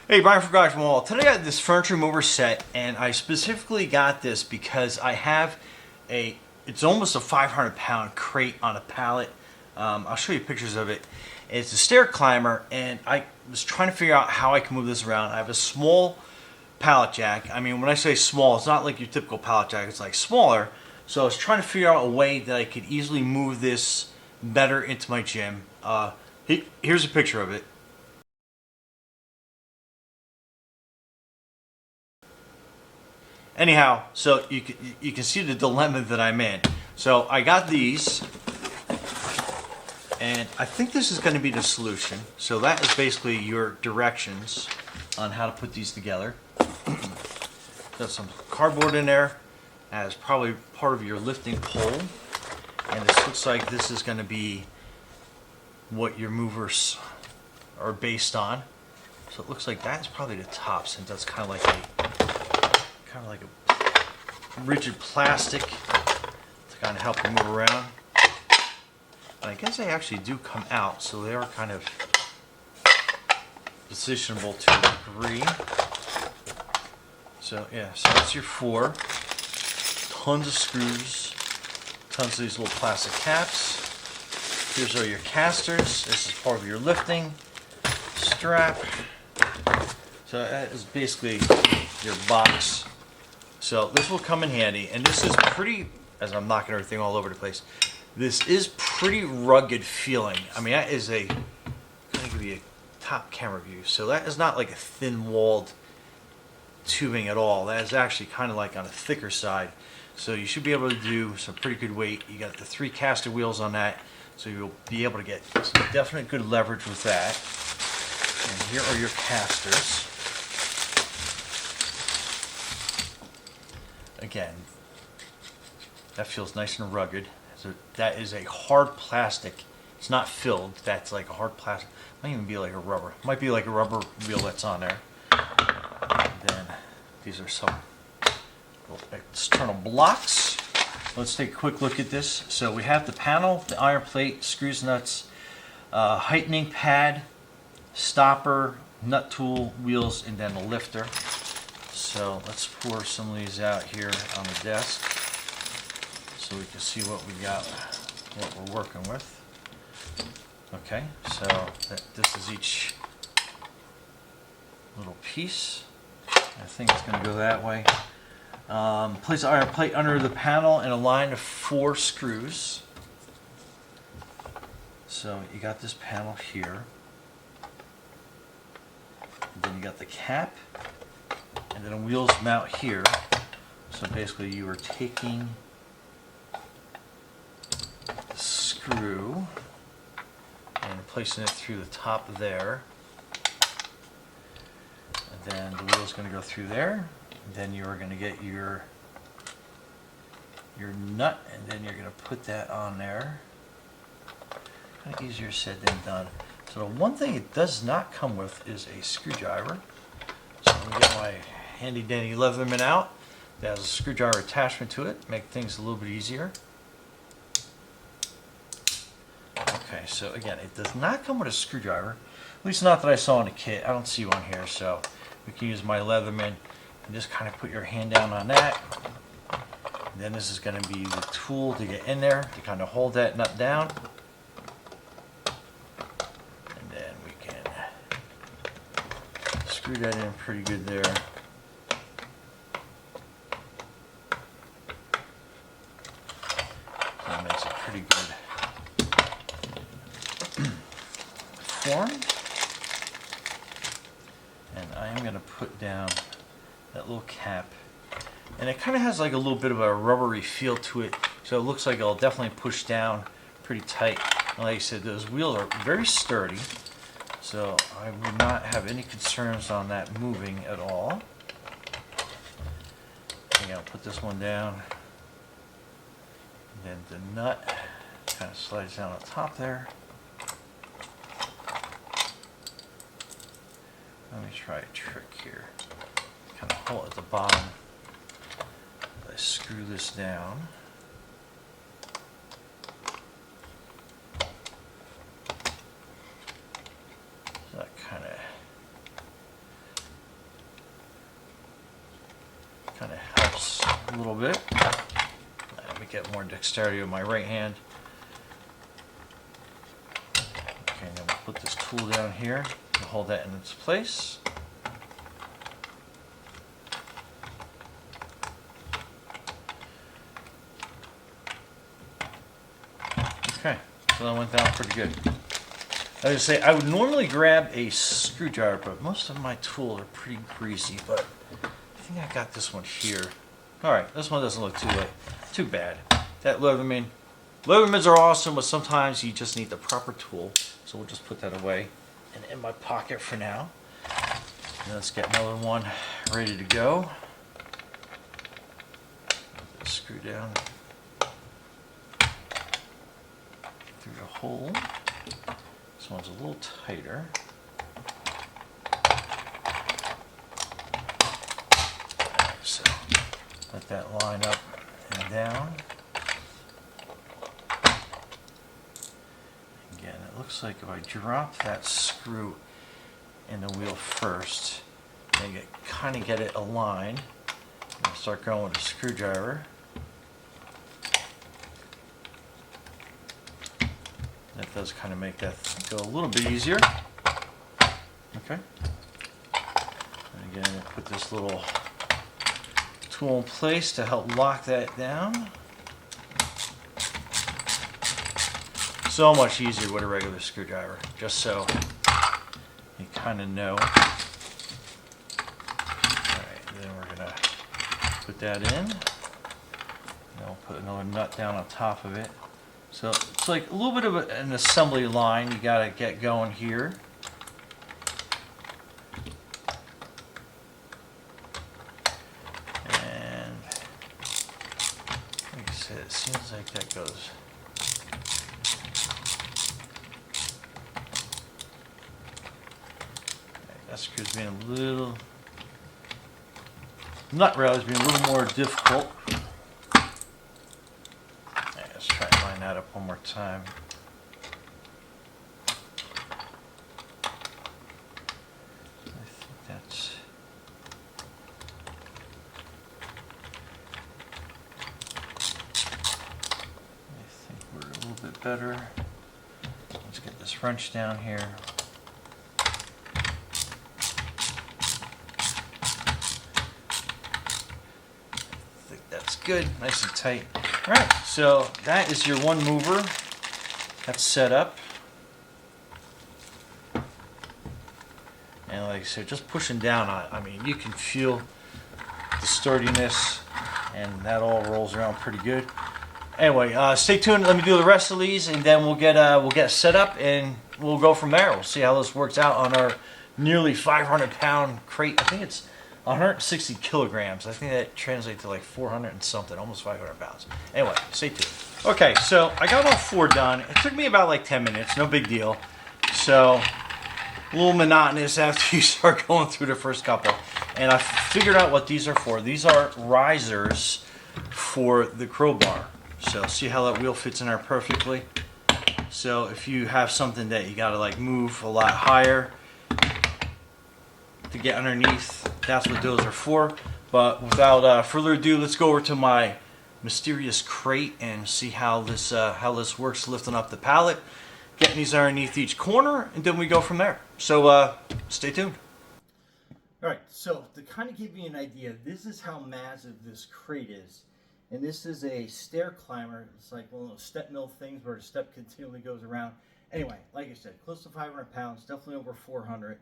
Hey, Brian from Garage Mall. Today I got this furniture mover set, and I specifically got this because I have it's almost a 500-pound crate on a pallet. I'll show you pictures of it. It's a stair climber, and I was trying to figure out how I can move this around. I have a small pallet jack. I mean, when I say small, it's not like your typical pallet jack. It's like smaller. So I was trying to figure out a way that I could easily move this better into my gym. Here's a picture of it. Anyhow, so you can see the dilemma that I'm in. So I got these, and I think this is going to be the solution. So that is basically your directions on how to put these together. Got some cardboard in there as probably part of your lifting pole, and this looks like this is going to be what your movers are based on. So it looks like that's probably the top, since that's kind of like a rigid plastic to kind of help you move around. And I guess they actually do come out, so they are kind of positionable to a degree. So yeah, so that's your four. Tons of screws, tons of these little plastic caps. Here's all your casters. This is part of your lifting strap. So that is basically your box. So this will come in handy, and this is pretty, as I'm knocking everything all over the place, this is pretty rugged feeling. I mean, that is I'm going to give you a top camera view. So that is not like a thin-walled tubing at all. That is actually kind of like on a thicker side. So you should be able to do some pretty good weight. You got the 3 caster wheels on that, so you'll be able to get some definite good leverage with that. And here are your casters. Again, that feels nice and rugged. So that is a hard plastic. It's not filled. That's like a hard plastic. Might even be like a rubber. Might be like a rubber wheel that's on there. And then these are some little external blocks. Let's take a quick look at this. So we have the panel, the iron plate, screws, nuts, heightening pad, stopper, nut tool, wheels, and then the lifter. So let's pour some of these out here on the desk so we can see what we got, what we're working with. Okay, so this is each little piece. I think it's going to go that way. Place the iron plate under the panel and a line of 4 screws. So you got this panel here. And then you got the cap. And then the wheels mount here. So basically you are taking the screw and placing it through the top there. And then the wheel's going to go through there. And then you are going to get your nut, and then you're going to put that on there. Kind of easier said than done. So the one thing it does not come with is a screwdriver. So I'm going to get my handy dandy Leatherman out. That has a screwdriver attachment to it, make things a little bit easier. Okay, so again, it does not come with a screwdriver, at least not that I saw in the kit. I don't see one here, so we can use my Leatherman and just kind of put your hand down on that. And then this is going to be the tool to get in there to kind of hold that nut down. And then we can screw that in pretty good there. That makes a pretty good form. And I am going to put down that little cap. And it kind of has like a little bit of a rubbery feel to it, so it looks like it'll definitely push down pretty tight. And like I said, those wheels are very sturdy, so I would not have any concerns on that moving at all. Okay, I'll put this one down. And then the nut kind of slides down on top there. Let me try a trick here. Kind of hold at the bottom. I screw this down. So that kind of Kind of helps a little bit. Let me get more dexterity with my right hand. Okay, then we'll put this tool down here to hold that in its place. Okay, so that went down pretty good. I would say I would normally grab a screwdriver, but most of my tools are pretty greasy, but I think I got this one here. Alright, this one doesn't look too bad. That Leathermans are awesome, but sometimes you just need the proper tool. So we'll just put that away and in my pocket for now. And let's get another one ready to go. Screw down through the hole. This one's a little tighter. So let that line up and down. Again, it looks like if I drop that screw in the wheel first, and kind of get it aligned, I'll start going with a screwdriver. That does kind of make that go a little bit easier. Okay. And again, I put this little tool in place to help lock that down. So much easier with a regular screwdriver, just so you kind of know. Alright, then we're going to put that in. Then we'll put another nut down on top of it. So it's like a little bit of an assembly line you got to get going here. And like I said, it seems like that goes. That screw's being a little, nut rail is being a little more difficult. Let's try and line that up one more time. I think that's. I think we're a little bit better. Let's get this wrench down here. I think that's good, nice and tight. Alright, so that is your one mover. That's set up. And like I said, just pushing down on it, I mean, you can feel the sturdiness, and that all rolls around pretty good. Anyway, stay tuned. Let me do the rest of these, and then we'll get set up, and we'll go from there. We'll see how this works out on our nearly 500-pound crate. I think it's 160 kilograms. I think that translates to like 400 and something, almost 500 pounds. Anyway, stay tuned. Okay, so I got all 4 done. It took me about like 10 minutes, no big deal. So, a little monotonous after you start going through the first couple. And I figured out what these are for. These are risers for the crowbar. So, see how that wheel fits in there perfectly? So, if you have something that you gotta like move a lot higher to get underneath, that's what those are for. But without further ado, let's go over to my mysterious crate and see how this works, lifting up the pallet, getting these underneath each corner, and then we go from there. So stay tuned. Alright, so to kind of give you an idea, this is how massive this crate is. And this is a stair climber. It's like one of those step mill things where the step continually goes around. Anyway, like I said, close to 500 pounds, definitely over 400.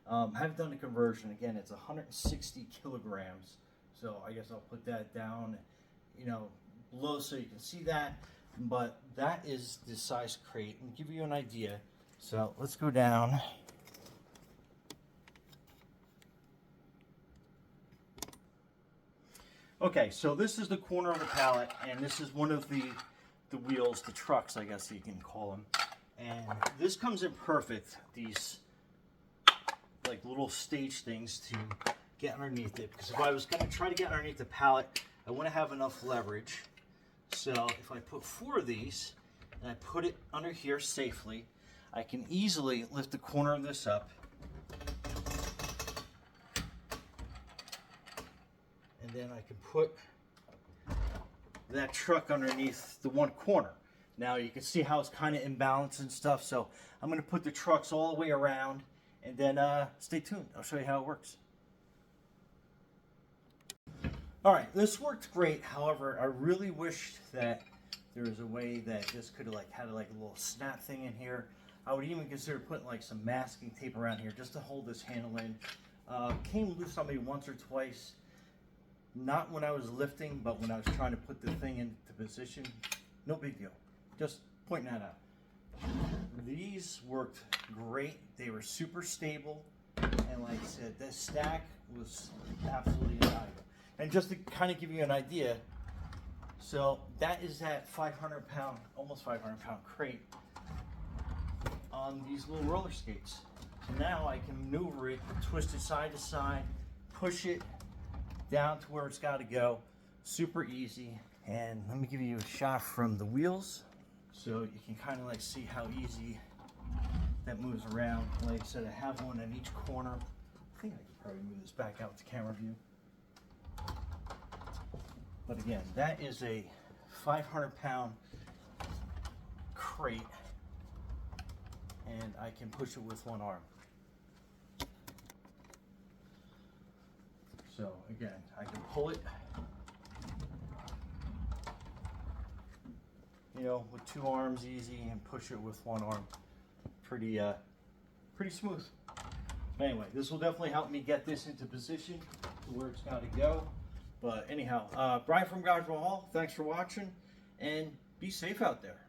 I haven't done the conversion. Again, it's 160 kilograms. So I guess I'll put that down, below so you can see that. But that is the size crate. And give you an idea. So let's go down. Okay, so this is the corner of the pallet, and this is one of the wheels, the trucks, I guess you can call them. And this comes in perfect. These like little stage things to get underneath it, because if I was going to try to get underneath the pallet, I wouldn't have enough leverage. So if I put 4 of these and I put it under here safely, I can easily lift the corner of this up, and then I can put that truck underneath the one corner. Now you can see how it's kind of imbalanced and stuff, so I'm going to put the trucks all the way around, and then stay tuned. I'll show you how it works. Alright, this worked great. However, I really wish that there was a way that this could have had a little snap thing in here. I would even consider putting like some masking tape around here just to hold this handle in. Came loose on me once or twice. Not when I was lifting, but when I was trying to put the thing into position. No big deal. Just pointing that out. These worked great. They were super stable. And like I said, this stack was absolutely invaluable. And just to kind of give you an idea, so that is that 500 pound, almost 500 pound crate on these little roller skates. So now I can maneuver it, twist it side to side, push it down to where it's got to go. Super easy. And let me give you a shot from the wheels so you can kind of like see how easy that moves around. Like I said, I have one in each corner. I think I could probably move this back out to camera view. But again, that is a 500 pound crate, and I can push it with one arm. So again, I can pull it, with two arms easy, and push it with one arm. Pretty smooth. But anyway, this will definitely help me get this into position to where it's got to go. But anyhow, Brian from Garage Hall, thanks for watching, and be safe out there.